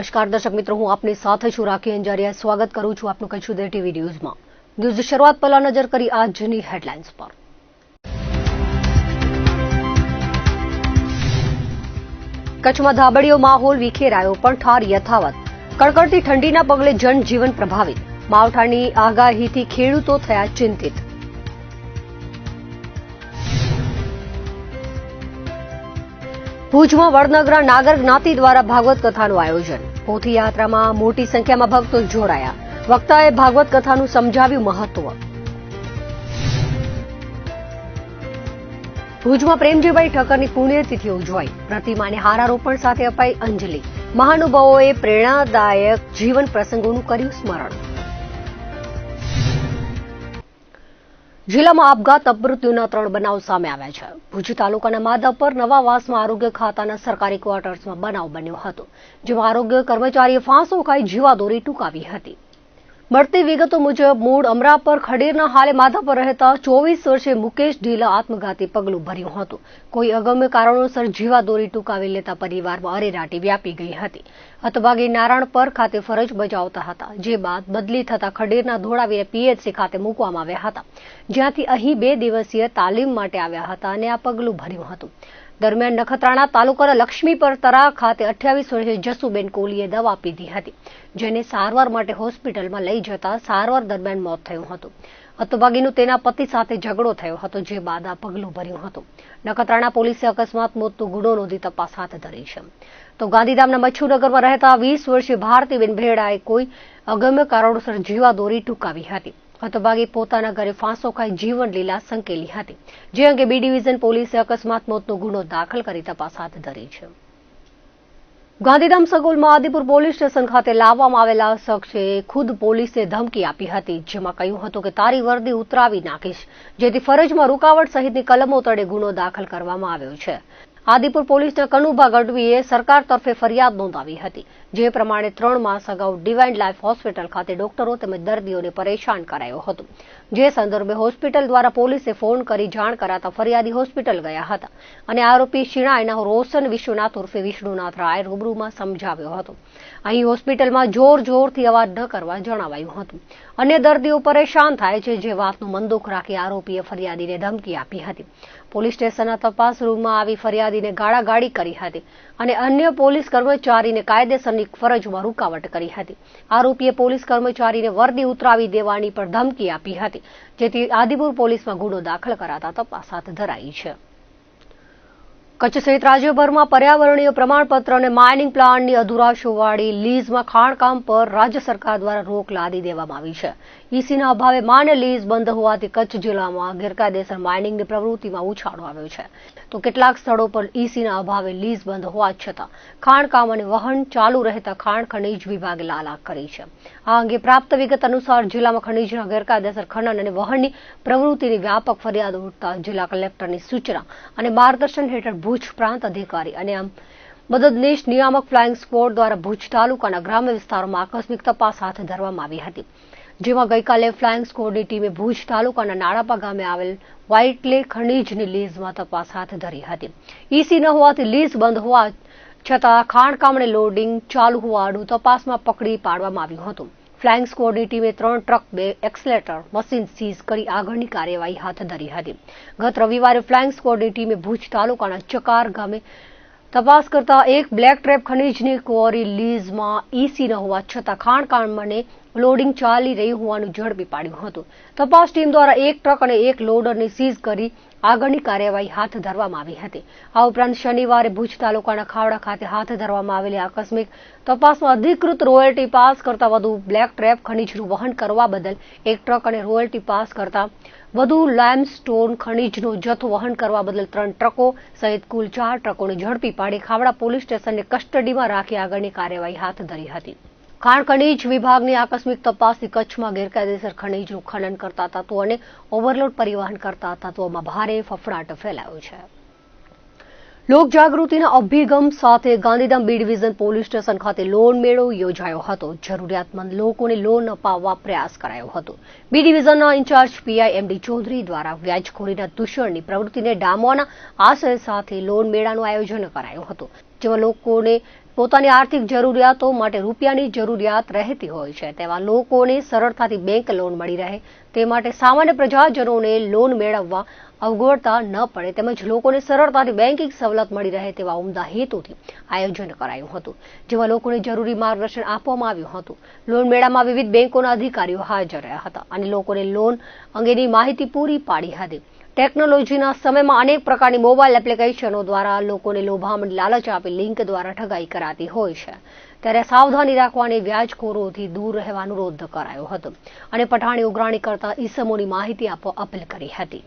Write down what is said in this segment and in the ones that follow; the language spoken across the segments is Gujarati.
નમસ્કાર દર્શક મિત્રો, હું આપની સાથે છું રાખી અંજારિયા. સ્વાગત કરું છું આપનું કચ્છ ઉદય ટીવી ન્યૂઝમાં. ન્યૂઝ શરૂઆત પહેલા નજર કરી આજની હેડલાઇન્સ પર. કચ્છમાં ધાબળીયો માહોલ વિખેરાયો પણ ઠાર યથાવત. કડકડતી ઠંડીના પગલે જનજીવન પ્રભાવિત. માવઠાની આગાહીથી ખેડૂતો થયા ચિંતિત. ભુજમાં વડનગરા નાગર જ્ઞાતિ દ્વારા ભાગવત કથાનું આયોજન. પોથી યાત્રામાં મોટી સંખ્યામાં ભક્તો જોડાયા. વક્તાએ ભાગવત કથાનું સમજાવ્યું મહત્વ. ભુજમાં પ્રેમજીભાઈ ઠક્કરની પુણ્યતિથિ ઉજવાઈ. પ્રતિમાને હારારોપણ સાથે અપાઈ અંજલિ. મહાનુભાવોએ પ્રેરણાદાયક જીવન પ્રસંગોનું કર્યું સ્મરણ. જિલ્લામાં આપઘાત અપમૃત્યુના 3 બનાવ સામે આવ્યા છે. ભુજ તાલુકાના માધાપર નવાવાસમાં આરોગ્ય ખાતાના સરકારી ક્વાર્ટર્સમાં બનાવ બન્યો હતો, જેમાં આરોગ્ય કર્મચારીએ ફાંસો ખાઈ જીવાદોરી ટૂંકાવી હતી. મળતી વિગતો મુજબ મૂળ અમરાપર ખડીરના હાલે માધાપર રહેતા 24 વર્ષીય મુકેશ ઢીલા આત્મઘાતી પગલું ભર્યું હતું. કોઈ અગમ્ય કારણોસર જીવાદોરી ટૂંકાવી લેતા પરિવારમાં અરેરાટી વ્યાપી ગઈ હતી. હતભાગી નારાયણપર ખાતે ફરજ બજાવતા હતા, જે બાદ બદલી થતા ખડીરના ધોળાવીને પીએચસી ખાતે મૂકવામાં આવ્યા હતા, જ્યાંથી અહીં 2 દિવસીય તાલીમ માટે આવ્યા હતા અને આ પગલું ભર્યું હતું. દરમિયાન નખત્રાણા તાલુકાના લક્ષ્મીપર તરા ખાતે 28 વર્ષીય જસુબેન કોલીએ દવા પીધી હતી, જેને સારવાર માટે હોસ્પિટલમાં લઈ જતા સારવાર દરમિયાન મોત થયું હતું. હતભાગીનું તેના પતિ સાથે ઝઘડો થયો હતો, જે બાદ આ પગલું ભર્યું હતું. નખત્રાણા પોલીસે અકસ્માત મોતનો ગુનો નોંધી તપાસ હાથ ધરી છે. તો ગાંધીધામના મચ્છુનગરમાં રહેતા 20 વર્ષીય ભારતીબેન ભેડાએ કોઈ અગમ્ય કારણોસર જીવાદોરી ટૂંકાવી હતી. હતભાગી પોતાના ઘરે ફાંસો ખાઈ જીવન લીલા સંકેલી હતી, જે અંગે બી ડિવિઝન પોલીસે અકસ્માત મોતનો ગુનો દાખલ કરી તપાસ હાથ ધરી છે. ગાંધીધામ સગોલમાં આદિપુર પોલીસ સ્ટેશન ખાતે લાવવામાં આવેલા શખ્સે ખુદ પોલીસે ધમકી આપી હતી, જેમાં કહ્યું હતું કે તારી વર્દી ઉતરાવી નાખીશ, જેથી ફરજમાં રૂકાવટ સહિતની કલમો તળે ગુનો દાખલ કરવામાં આવ્યો છે. આદિપુર પોલીસના કનુભા ગઢવીએ સરકાર તરફે ફરિયાદ નોંધાવી હતી, જે પ્રમાણે 3 માસ અગાઉ ડિવાઇન લાઈફ હોસ્પિટલ ખાતે ડોક્ટરો તેમજ દર્દીઓને પરેશાન કરાયો હતો, જે સંદર્ભે હોસ્પિટલ દ્વારા પોલીસે ફોન કરી જાણ કરાતા ફરિયાદી હોસ્પિટલ ગયા હતા અને આરોપી શિણાયના રોશન વિશ્વનાથ ઉર્ફે વિષ્ણુનાથ રાય રૂબરૂમાં સમજાવ્યો હતો. અહીં હોસ્પિટલમાં જોરથી અવાજ ન કરવા જણાવાયું હતું. અન્ય દર્દીઓ પરેશાન થાય છે, જે વાતનું મનદુખ રાખી આરોપીએ ફરિયાદીને ધમકી આપી હતી. પોલીસ સ્ટેશનના તપાસ રૂમમાં આવી ફરિયાદીને ગાળાગાળી કરી હતી અને અન્ય પોલીસ કર્મચારીને કાયદેસરની ફરજમાં રૂકાવટ કરી હતી. આરોપીએ પોલીસ કર્મચારીને વર્દી ઉતરાવી દેવાની પણ ધમકી આપી હતી, જેથી આદિપુર પોલીસમાં ગુનો દાખલ કરાતા તપાસ હાથ ધરાઈ છે. કચ્છ સહિત રાજ્યભરમાં પર્યાવરણીય પ્રમાણપત્ર અને માઇનિંગ પ્લાન્ટની અધુરાશોવાળી લીઝમાં ખાણકામ પર રાજ્ય સરકાર દ્વારા રોક લાદી દેવામાં આવી છે. ઈસીના અભાવે માન્ય લીઝ બંધ હોવાથી કચ્છ જિલ્લામાં ગેરકાયદેસર માઇનિંગની પ્રવૃત્તિમાં ઉછાળો આવ્યો છે. તો કેટલાક સ્થળો પર ઈસીના અભાવે લીઝ બંધ હોવા છતાં ખાણકામ અને વહન ચાલુ રહેતા ખાણ ખનીજ વિભાગે લાલાક કરી છે. આ અંગે પ્રાપ્ત વિગત અનુસાર જિલ્લામાં ખનીજના ગેરકાયદેસર ખનન અને વહનની પ્રવૃત્તિની વ્યાપક ફરિયાદ ઉઠતા જિલ્લા કલેક્ટરની સૂચના અને માર્ગદર્શન હેઠળ ભુજ પ્રાંત અધિકારી અને મદદનીશ નિયામક ફ્લાઇંગ સ્ક્વોડ દ્વારા ભુજ તાલુકાના ગ્રામ્ય વિસ્તારોમાં આકસ્મિક તપાસ હાથ ધરવામાં આવી હતી, જેમાં ગઈકાલે ફ્લાઇંગ સ્ક્વોડની ટીમે ભુજ તાલુકાના નાળાપા ગામે આવેલ વ્હાઇટલે ખનીજની લીઝમાં તપાસ હાથ ધરી હતી. ઈસી ન હોવાથી લીઝ બંધ હોવા છતાં ખાણકામ અને લોડિંગ ચાલુ હોવાનું તપાસમાં પકડી પાડવામાં આવ્યું હતું. ફ્લાઇંગ સ્ક્વોડની ટીમે 3 ટ્રક, 2 એક્સલેટર મશીન સીઝ કરી આગળની કાર્યવાહી હાથ ધરી હતી. ગત રવિવારે ફ્લાઇંગ સ્ક્વોડની ટીમે ભુજ તાલુકાના ચકાર ગામે તપાસ કરતા એક બ્લેક ટ્રેપ ખનીજની ક્વોરી લીઝમાં ઈસી ન હોવા છતાં ખાણકામ અને લોડિંગ ચાલી રહ્યું હોવાનું ઝડપી પાડ્યું હતું. તપાસ ટીમ દ્વારા 1 ટ્રક અને 1 લોડરને સીઝ કરી આગળની કાર્યવાહી હાથ ધરવામાં આવી હતી. આ ઉપરાંત શનિવારે ભુજ તાલુકાના ખાવડા ખાતે હાથ ધરવામાં આવેલી આકસ્મિક તપાસમાં અધિકૃત રોયલ્ટી પાસ કરતા વધુ બ્લેક ટ્રેપ ખનીજનું વહન કરવા બદલ 1 ટ્રક અને રોયલ્ટી પાસ કરતા વધુ લાઇમસ્ટોન ખનીજનો જથ્થો વહન કરવા બદલ 3 ટ્રકો સહિત કુલ 4 ટ્રકોને ઝડપી પાડી ખાવડા પોલીસ સ્ટેશનને કસ્ટડીમાં રાખી આગળની કાર્યવાહી હાથ ધરી હતી. ખાણ ખનીજ વિભાગની આકસ્મિક તપાસથી કચ્છમાં ગેરકાયદેસર ખનીજનું ખનન કરતા તત્વો અને ઓવરલોડ પરિવહન કરતા તત્વોમાં ભારે ફફડાટ ફેલાયો છે. લોકજાગૃતિના અભિગમ સાથે Gandhidham B division police station ખાતે લોન મેળો યોજાયો હતો. જરૂરિયાતમંદ લોકોને લોન અપાવવા પ્રયાસ કરાયો હતો. બી ડિવિઝનના ઇન્ચાર્જ પીઆઈ એમડી ચૌધરી દ્વારા વ્યાજખોરીના દૂષણની પ્રવૃત્તિને ડામવાના આશય સાથે લોન મેળાનું આયોજન કરાયું હતું, જેમાં લોકોને પોતાની આર્થિક જરૂરિયાતો માટે રૂપિયાની જરૂરિયાત રહેતી હોય છે તેવા લોકોને સરળતાથી બેંક લોન મળી રહે તે માટે સામાન્ય પ્રજાજનોને લોન મેળવવા અવગડતા ન પડે તેમજ લોકોને સરળતાથી બેન્કિંગ સવલત મળી રહે તેવા ઉમદા હેતુથી આયોજન કરાયું હતું, જેમાં લોકોને જરૂરી માર્ગદર્શન આપવામાં આવ્યું હતું. લોન મેળામાં વિવિધ બેંકોના અધિકારીઓ હાજર રહ્યા હતા અને લોકોને લોન અંગેની માહિતી પૂરી પાડી હતી. ટેકનોલોજીના સમયમાં અનેક પ્રકારની મોબાઈલ એપ્લિકેશનો દ્વારા લોકોને લોભામણી લાલચ આપી લિંક દ્વારા ઠગાઈ કરાતી હોય છે, ત્યારે સાવધાની રાખવાની વ્યાજખોરોથી દૂર રહેવા અનુરોધ કરાયો હતો અને પઠાણી ઉઘરાણી કરતા ઈસમોની માહિતી આપવા અપીલ કરી હતી.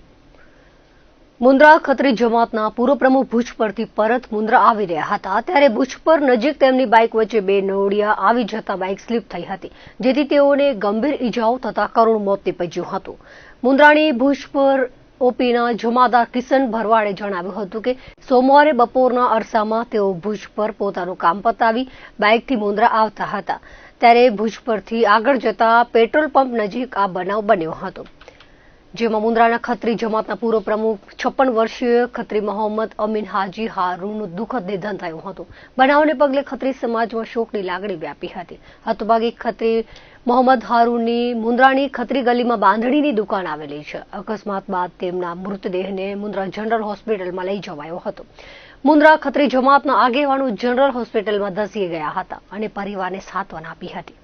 મુન્દ્રા ખત્રી જમાતના પૂર્વ પ્રમુખ ભુજ પરથી પરત મુન્દ્રા આવી રહ્યા હતા ત્યારે ભુજ પર નજીક તેમની બાઇક વચ્ચે બે નોળિયા આવી જતા બાઇક સ્લીપ થઈ હતી, જેથી તેઓને ગંભીર ઈજાઓ થતા કરુણ મોત નીપજ્યું હતું. મુન્દ્રાની ભુજ પર ઓપીના જમાદાર કિશન ભરવાડે જણાવ્યું હતું કે સોમવારે બપોરના અરસામાં તેઓ ભુજ પર પોતાનું કામ પતાવી બાઇકથી મુન્દ્રા આવતા હતા ત્યારે ભુજ પરથી આગળ જતા પેટ્રોલ પંપ નજીક આ બનાવ બન્યો હતો, જેમાં મુન્દ્રાના ખત્રી જમાતના પૂર્વ પ્રમુખ 56 વર્ષીય ખત્રી મોહમ્મદ અમીન હાજી હારૂનનું દુઃખદ નિધન થયું હતું. બનાવને પગલે ખત્રી સમાજમાં શોકની લાગણી વ્યાપી હતી. હતભાગી ખત્રી મોહમ્મદ હારૂનની મુન્દ્રાની ખત્રી ગલીમાં બાંધણીની દુકાન આવેલી છે. અકસ્માત બાદ તેમના મૃતદેહને મુન્દ્રા જનરલ હોસ્પિટલમાં લઈ જવાયો હતો. મુન્દ્રા ખત્રી જમાતના આગેવાનો જનરલ હોસ્પિટલમાં ધસી ગયા હતા અને પરિવારને સાંત્વના આપી હતી.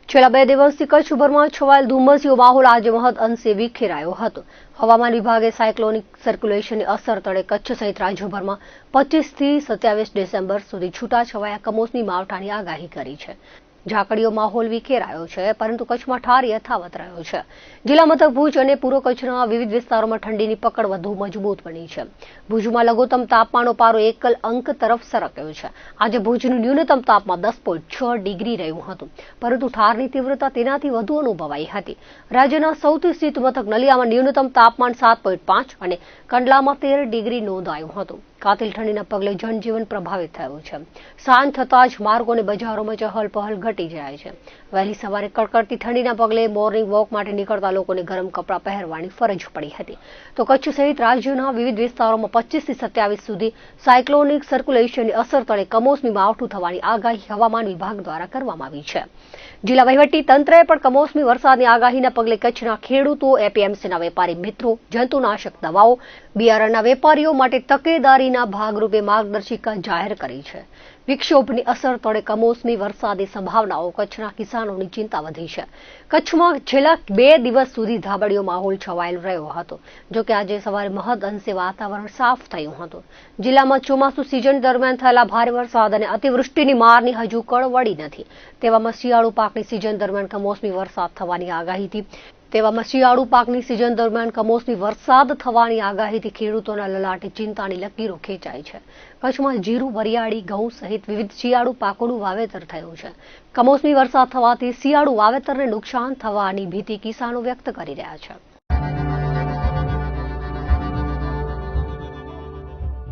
છેલ્લા 2 દિવસથી કચ્છભરમાં છવાયેલ ધુમ્મસીયો માહોલ આજે મહદ અંશે વિખેરાયો હતો. હવામાન વિભાગે સાયક્લોનિક સર્ક્યુલેશનની અસર તળે કચ્છ સહિત રાજ્યભરમાં 25 થી 27 ડિસેમ્બર સુધી છૂટાછવાયા કમોસમી માવઠાની આગાહી કરી છે. ઝાકળીયો માહોલ વિખેરાયો છે, પરંતુ કચ્છમાં ઠાર યથાવત રહ્યો છે. જિલ્લા મથક ભુજ અને પૂર્વ કચ્છના વિવિધ વિસ્તારોમાં ઠંડીની પકડ વધુ મજબૂત બની છે. ભુજમાં લઘુત્તમ તાપમાનનો પારો એકલ અંક તરફ સરક્યો છે. આજે ભુજનું ન્યૂનતમ તાપમાન 10.6 ડિગ્રી રહ્યું હતું, પરંતુ ઠારની તીવ્રતા તેનાથી વધુ અનુભવાઈ હતી. રાજ્યના સૌથી સ્થિત મથક નલિયામાં ન્યૂનતમ તાપમાન 7.5 અને કંડલામાં 13 ડિગ્રી નોંધાયું હતું. કાતિલ ઠંડીના પગલે જનજીવન પ્રભાવિત થયું છે. સાંજ થતાં જ માર્ગો અને બજારોમાં ચહલ-પહલ ઘટી જાય છે. વહેલી સવારે કડકડતી ઠંડીના પગલે મોર્નિંગ વોક માટે નીકળતા લોકોને ગરમ કપડાં પહેરવાની ફરજ પડી હતી. તો કચ્છ સહિત રાજ્યના વિવિધ વિસ્તારોમાં 25 થી 27 સુધી સાયક્લોનિક સર્ક્યુલેશનની અસર તળે કમોસમી માવઠું થવાની આગાહી હવામાન વિભાગ દ્વારા કરવામાં આવી છે. જિલ્લા વહીવટી તંત્રએ પણ કમોસમી વરસાદની આગાહીના પગલે કચ્છના ખેડૂતો, એપીએમસીના વેપારી મિત્રો, જંતુનાશક દવાઓ, બિયારણના વેપારીઓ માટે તકેદારીના ભાગરૂપે માર્ગદર્શિકા જાહેર કરી છે. વિક્ષોભની અસર તળે કમોસમી વરસાદની સંભાવનાઓ કચ્છના કિસાનોની ચિંતા વધી છે. કચ્છમાં છેલ્લા 2 દિવસ સુધી ધાબળિયો માહોલ છવાયેલો રહ્યો હતો. જોકે આજે સવારે મહદ અંશે વાતાવરણ સાફ થયું હતું. જિલ્લામાં ચોમાસુ સિઝન દરમિયાન થયેલા ભારે વરસાદ અને અતિવૃષ્ટિની મારની હજુ કળ વળી નથી. તેવામાં શિયાળુ પાકની સિઝન દરમિયાન કમોસમી વરસાદ થવાની આગાહીથી ખેડૂતોના લલાટે ચિંતાની લકીરો ખેંચાય છે. કચ્છમાં જીરું, વરિયાળી, ઘઉં સહિત વિવિધ શિયાળુ પાકોનું વાવેતર થયું છે. કમોસમી વરસાદ થવાથી શિયાળુ વાવેતરને નુકસાન થવાની ભીતિ કિસાનો વ્યક્ત કરી રહ્યા છે.